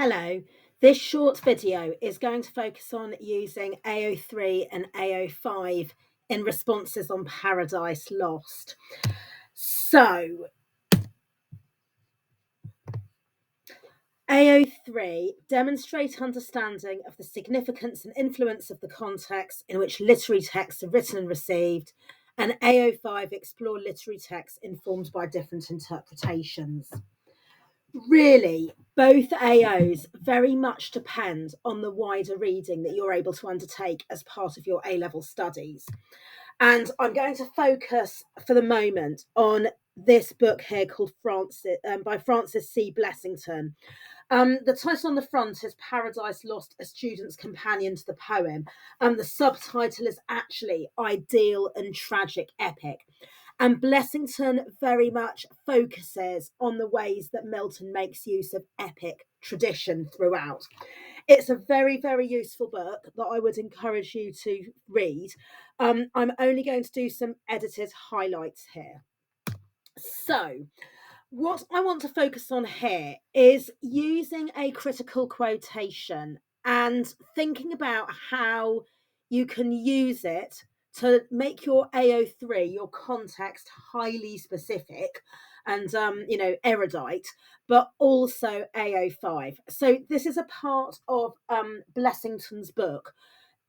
Hello, this short video is going to focus on using AO3 and AO5 in responses on Paradise Lost. So, AO3 demonstrate understanding of the significance and influence of the context in which literary texts are written and received, and AO5 explore literary texts informed by different interpretations. Really, both AOs very much depend on the wider reading that you're able to undertake as part of your A-level studies. And I'm going to focus for the moment on this book here called by Francis C. Blessington. The title on the front is Paradise Lost, A Student's Companion to the Poem. The subtitle is actually Ideal and Tragic Epic. And Blessington very much focuses on the ways that Milton makes use of epic tradition throughout. It's a very, very useful book that I would encourage you to read. I'm only going to do some edited highlights here. So, what I want to focus on here is using a critical quotation and thinking about how you can use it to make your AO3, your context, highly specific and erudite, but also AO5. So this is a part of Blessington's book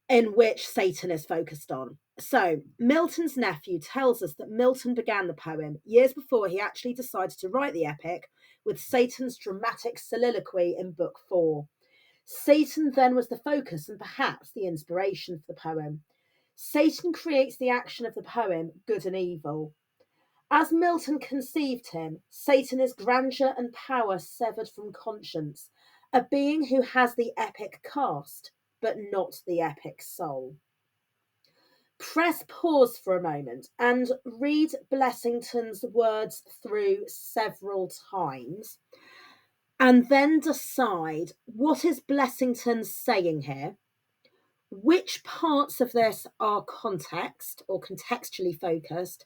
in which Satan is focused on. So, Milton's nephew tells us that Milton began the poem years before he actually decided to write the epic, with Satan's dramatic soliloquy in Book 4. Satan then was the focus and perhaps the inspiration for the poem. Satan creates the action of the poem, good and evil. As Milton conceived him, Satan is grandeur and power severed from conscience, a being who has the epic cast, but not the epic soul. Press pause for a moment and read Blessington's words through several times, and then decide what is Blessington saying here, which parts of this are context or contextually focused,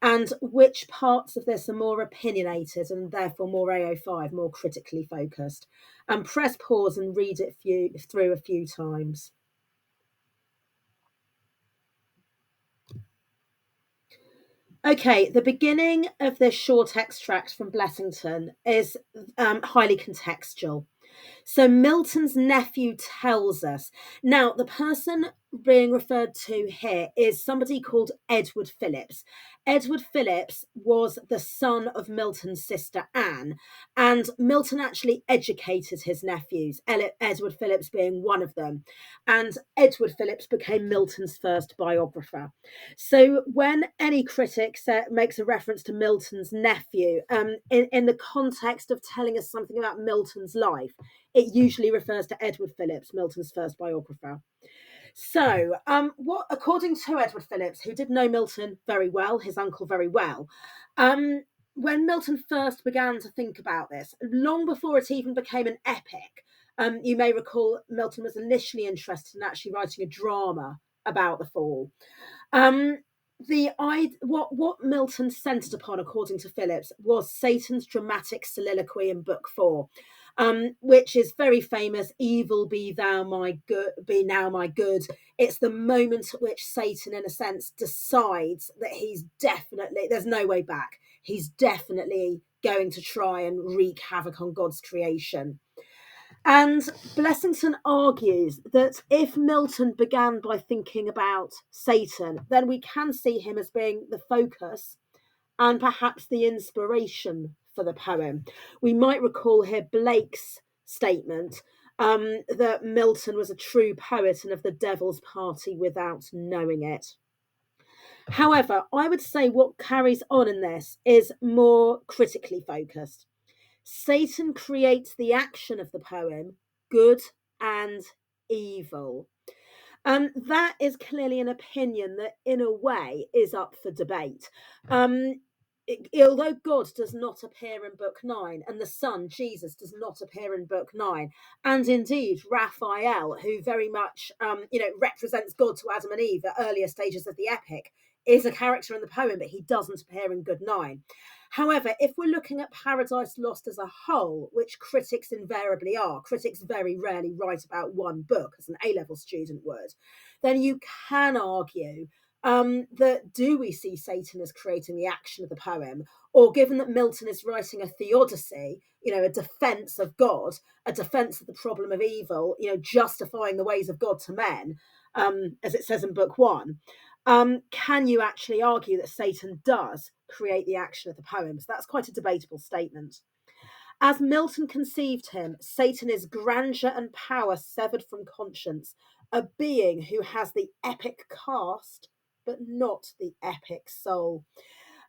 and which parts of this are more opinionated and therefore more AO5, more critically focused. And press pause and read it through a few times. Okay, the beginning of this short extract from Blessington is highly contextual. So Milton's nephew tells us. Now, the person being referred to here is somebody called Edward Phillips. Edward Phillips was the son of Milton's sister Anne, and Milton actually educated his nephews, Edward Phillips being one of them. And Edward Phillips became Milton's first biographer. So when any critic makes a reference to Milton's nephew, in the context of telling us something about Milton's life, it usually refers to Edward Phillips, Milton's first biographer. So, according to Edward Phillips, who did know Milton very well, his uncle very well, when Milton first began to think about this, long before it even became an epic, you may recall Milton was initially interested in actually writing a drama about the fall. What Milton centered upon, according to Phillips, was Satan's dramatic soliloquy in Book 4, which is very famous. Evil be thou my good, be now my good. It's the moment at which Satan, in a sense, decides that there's no way back. He's definitely going to try and wreak havoc on God's creation. And Blessington argues that if Milton began by thinking about Satan, then we can see him as being the focus and perhaps the inspiration for the poem. We might recall here Blake's statement that Milton was a true poet and of the devil's party without knowing it. However, I would say what carries on in this is more critically focused. Satan creates the action of the poem, good and evil. That is clearly an opinion that, in a way, is up for debate. although God does not appear in book 9 and the Son, Jesus, does not appear in book 9, and indeed Raphael, who very much represents God to Adam and Eve at earlier stages of the epic, is a character in the poem, but he doesn't appear in Good 9. However, if we're looking at Paradise Lost as a whole, which critics invariably are, critics very rarely write about one book, as an A-level student would, then you can argue that do we see Satan as creating the action of the poem, or given that Milton is writing a theodicy, a defense of God, a defense of the problem of evil, justifying the ways of God to men, as it says in book 1, can you actually argue that Satan does create the action of the poem? So that's quite a debatable statement. As Milton conceived him, Satan is grandeur and power severed from conscience, a being who has the epic cast, but not the epic soul.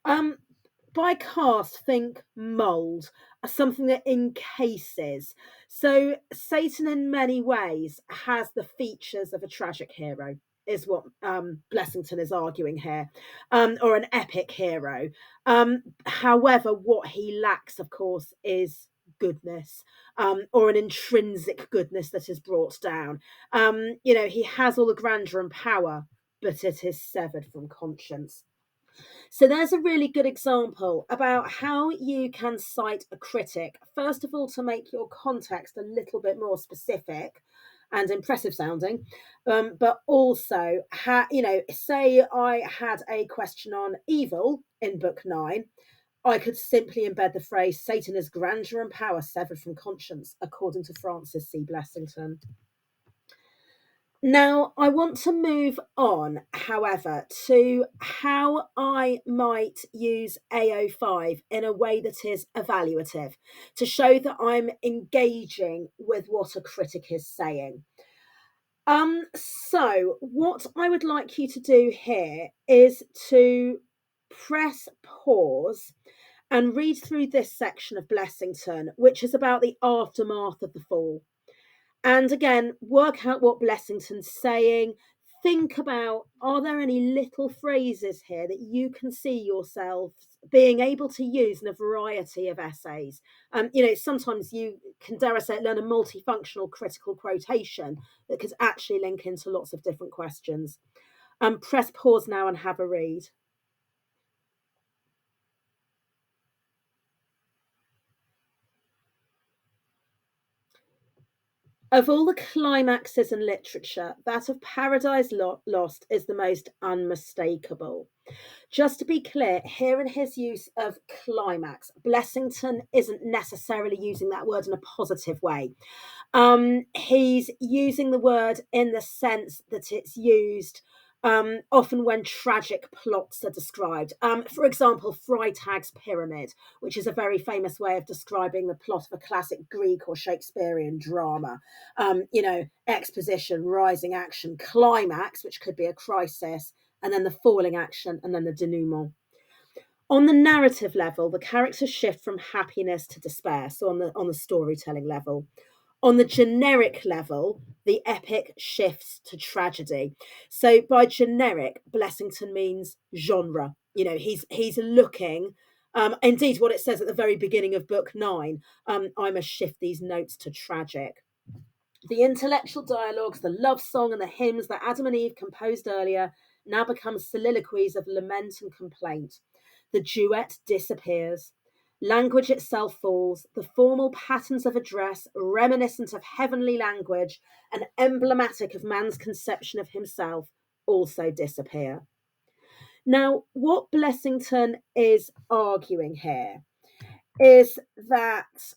By cast, think mould, something that encases. So Satan in many ways has the features of a tragic hero, is what Blessington is arguing here, or an epic hero. However, what he lacks, of course, is goodness, or an intrinsic goodness that is brought down. He has all the grandeur and power, but it is severed from conscience. So there's a really good example about how you can cite a critic, first of all, to make your context a little bit more specific and impressive sounding, but also, say I had a question on evil in book 9, I could simply embed the phrase Satan is grandeur and power severed from conscience, according to Francis C. Blessington. Now, I want to move on, however, to how I might use AO5 in a way that is evaluative, to show that I'm engaging with what a critic is saying. So what I would like you to do here is to press pause and read through this section of Blessington, which is about the aftermath of the fall. And again, work out what Blessington's saying. Think about, are there any little phrases here that you can see yourself being able to use in a variety of essays? Sometimes you can, dare I say it, learn a multifunctional critical quotation that could actually link into lots of different questions. Press pause now and have a read. Of all the climaxes in literature, that of Paradise Lost is the most unmistakable. Just to be clear, here in his use of climax, Blessington isn't necessarily using that word in a positive way. He's using the word in the sense that it's used often when tragic plots are described. For example, Freytag's Pyramid, which is a very famous way of describing the plot of a classic Greek or Shakespearean drama. Exposition, rising action, climax, which could be a crisis, and then the falling action, and then the denouement. On the narrative level, the characters shift from happiness to despair, so on the storytelling level. On the generic level, the epic shifts to tragedy. So by generic, Blessington means genre. He's looking. Indeed, what it says at the very beginning of book 9, I must shift these notes to tragic. The intellectual dialogues, the love song, and the hymns that Adam and Eve composed earlier now become soliloquies of lament and complaint. The duet disappears. Language itself falls. The formal patterns of address, reminiscent of heavenly language and emblematic of man's conception of himself, also disappear. Now, what Blessington is arguing here is that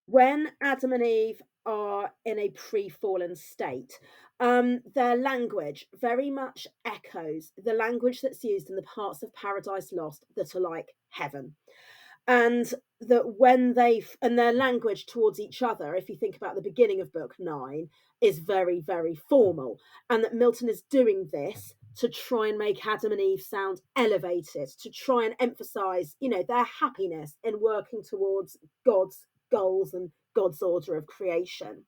when Adam and Eve are in a pre-fallen state, their language very much echoes the language that's used in the parts of Paradise Lost that are like heaven. And that and their language towards each other, if you think about the beginning of book 9, is very, very formal. And that Milton is doing this to try and make Adam and Eve sound elevated, to try and emphasize, their happiness in working towards God's goals and God's order of creation.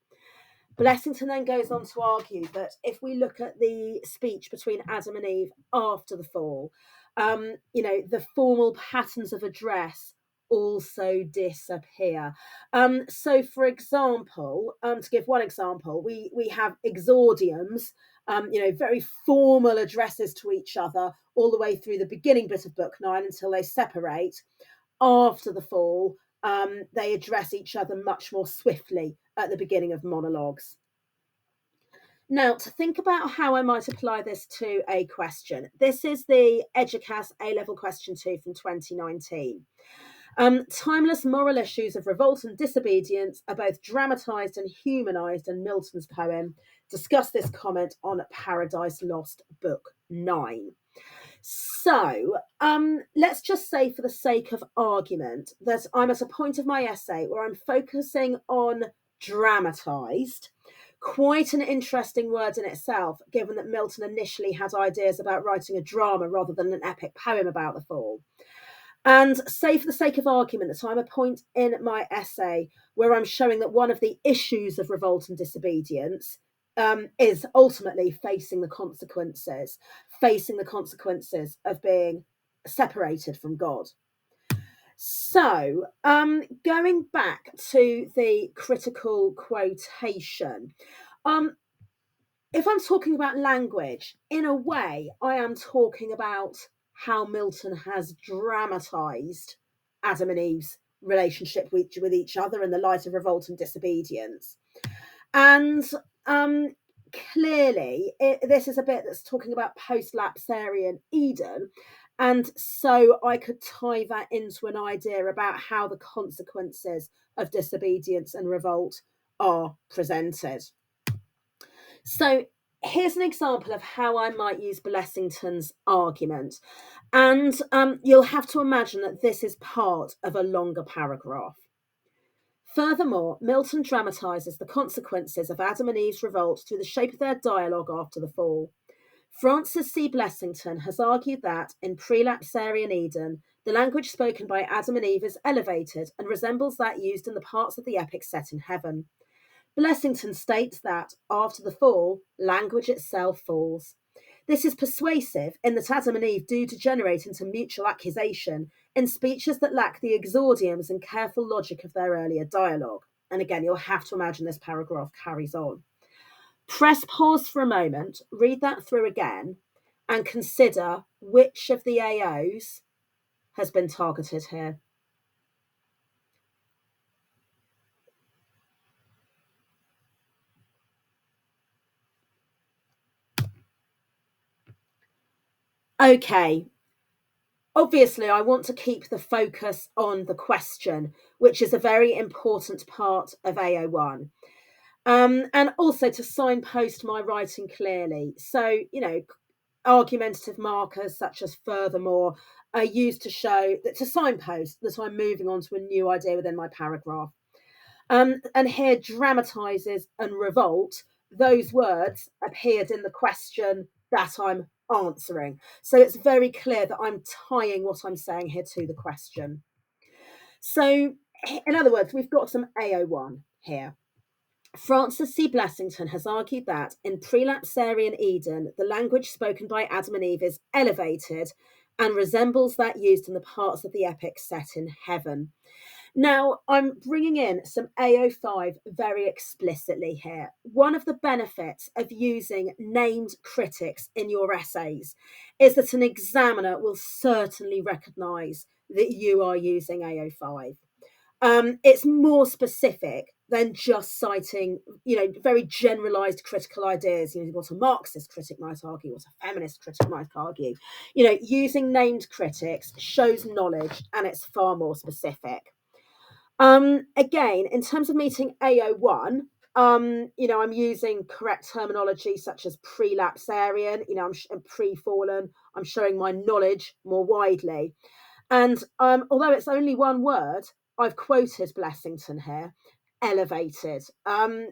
Blessington then goes on to argue that if we look at the speech between Adam and Eve after the fall, the formal patterns of address also disappear. So, for example, to give one example, we have exordiums, very formal addresses to each other all the way through the beginning bit of book 9 until they separate. After the fall, they address each other much more swiftly at the beginning of monologues. Now, to think about how I might apply this to a question, this is the Educas A-Level Question 2 from 2019. Timeless moral issues of revolt and disobedience are both dramatised and humanised in Milton's poem. Discuss this comment on Paradise Lost, Book 9. So let's just say, for the sake of argument, that I'm at a point of my essay where I'm focusing on dramatised. Quite an interesting word in itself, given that Milton initially had ideas about writing a drama rather than an epic poem about the fall. And say, for the sake of argument, that I'm a point in my essay where I'm showing that one of the issues of revolt and disobedience is ultimately facing the consequences of being separated from God. So, going back to the critical quotation, if I'm talking about language, in a way, I am talking about how Milton has dramatised Adam and Eve's relationship with each other in the light of revolt and disobedience. And clearly, this is a bit that's talking about post-lapsarian Eden. And so I could tie that into an idea about how the consequences of disobedience and revolt are presented. So here's an example of how I might use Blessington's argument. And you'll have to imagine that this is part of a longer paragraph. Furthermore, Milton dramatises the consequences of Adam and Eve's revolt through the shape of their dialogue after the fall. Francis C. Blessington has argued that, in prelapsarian Eden, the language spoken by Adam and Eve is elevated and resembles that used in the parts of the epic set in heaven. Blessington states that, after the fall, language itself falls. This is persuasive in that Adam and Eve do degenerate into mutual accusation in speeches that lack the exordiums and careful logic of their earlier dialogue. And again, you'll have to imagine this paragraph carries on. Press pause for a moment, read that through again, and consider which of the AOs has been targeted here. Okay, obviously, I want to keep the focus on the question, which is a very important part of AO1. And also to signpost my writing clearly. So, argumentative markers such as furthermore are used to show that, to signpost that I'm moving on to a new idea within my paragraph. And here, dramatises and revolt, those words appeared in the question that I'm answering. So it's very clear that I'm tying what I'm saying here to the question. So, in other words, we've got some AO1 here. Francis C. Blessington has argued that, in prelapsarian Eden, the language spoken by Adam and Eve is elevated and resembles that used in the parts of the epic set in heaven. Now, I'm bringing in some AO5 very explicitly here. One of the benefits of using named critics in your essays is that an examiner will certainly recognise that you are using AO5. It's more specific than just citing, very generalised critical ideas. What a Marxist critic might argue, what a feminist critic might argue. Using named critics shows knowledge, and it's far more specific. Again, in terms of meeting AO1, I'm using correct terminology such as prelapsarian, I'm pre-fallen, I'm showing my knowledge more widely. And although it's only one word, I've quoted Blessington here, elevated,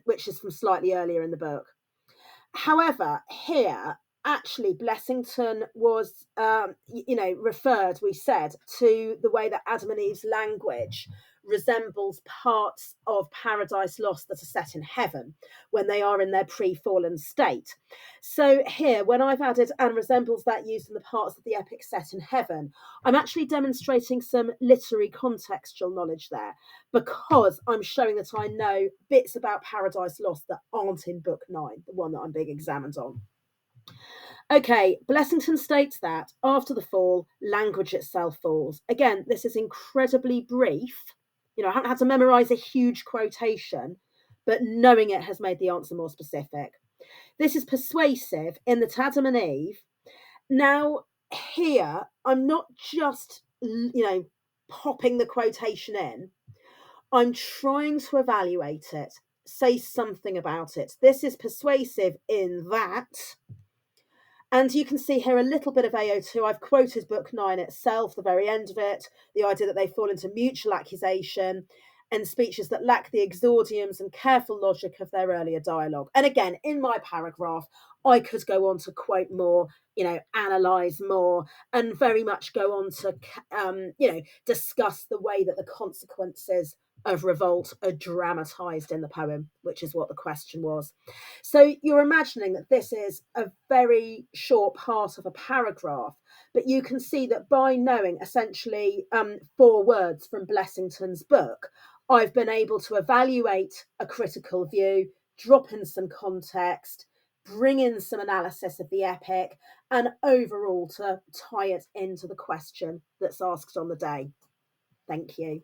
which is from slightly earlier in the book. However, here, actually, Blessington was, referred, we said, to the way that Adam and Eve's language resembles parts of Paradise Lost that are set in heaven when they are in their pre-fallen state. So here, when I've added and resembles that used in the parts of the epic set in heaven, I'm actually demonstrating some literary contextual knowledge there, because I'm showing that I know bits about Paradise Lost that aren't in book 9, the one that I'm being examined on. Okay, Blessington states that after the fall, language itself falls. Again, this is incredibly brief. You know, I haven't had to memorize a huge quotation, but knowing it has made the answer more specific. This is persuasive in that Adam and Eve. Now, here, I'm not just, popping the quotation in. I'm trying to evaluate it, say something about it. This is persuasive in that. And you can see here a little bit of AO2. I've quoted book 9 itself, the very end of it, the idea that they fall into mutual accusation and speeches that lack the exordiums and careful logic of their earlier dialogue. And again, in my paragraph, I could go on to quote more, analyse more, and very much go on to, discuss the way that the consequences of revolt are dramatised in the poem, which is what the question was. So you're imagining that this is a very short part of a paragraph, but you can see that by knowing essentially 4 words from Blessington's book, I've been able to evaluate a critical view, drop in some context, bring in some analysis of the epic, and overall to tie it into the question that's asked on the day. Thank you.